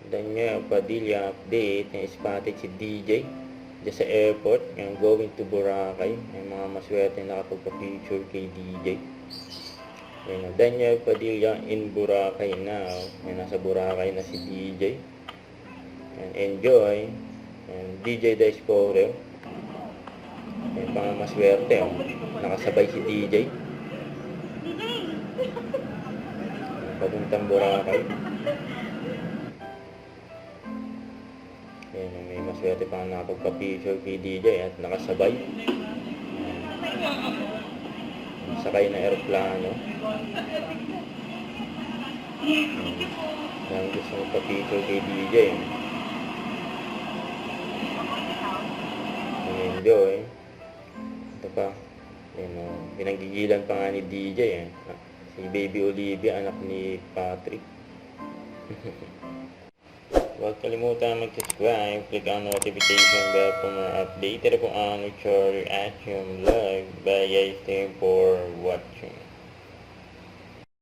Daniel Padilla update na spotted si DJ dyan sa airport. Yung going to Boracay. May mga maswerte nakapagpa-picture kay DJ. Ayan, Daniel Padilla in Boracay now. Ayan, nasa Boracay na si DJ. And enjoy. And DJ The Explorer. Ayan, mga maswerte. Oh. Nakasabay si DJ. Papuntang Boracay. Ayan, may maswerte pa nakapagpa-picture kay DJ at nakasabay. Sakay na aeroplano. Ayan, gusto magpa-picture kay DJ. Enjoy. Ito pa. Ayan, pinanggigilan pa nga ni DJ. Si Baby Olivia, anak ni Patrick. Huwag kalimutan mag-subscribe, click ang notification bell for more update. Ito po ang Richard Reaction Vlog. Bye guys, thank you for watching.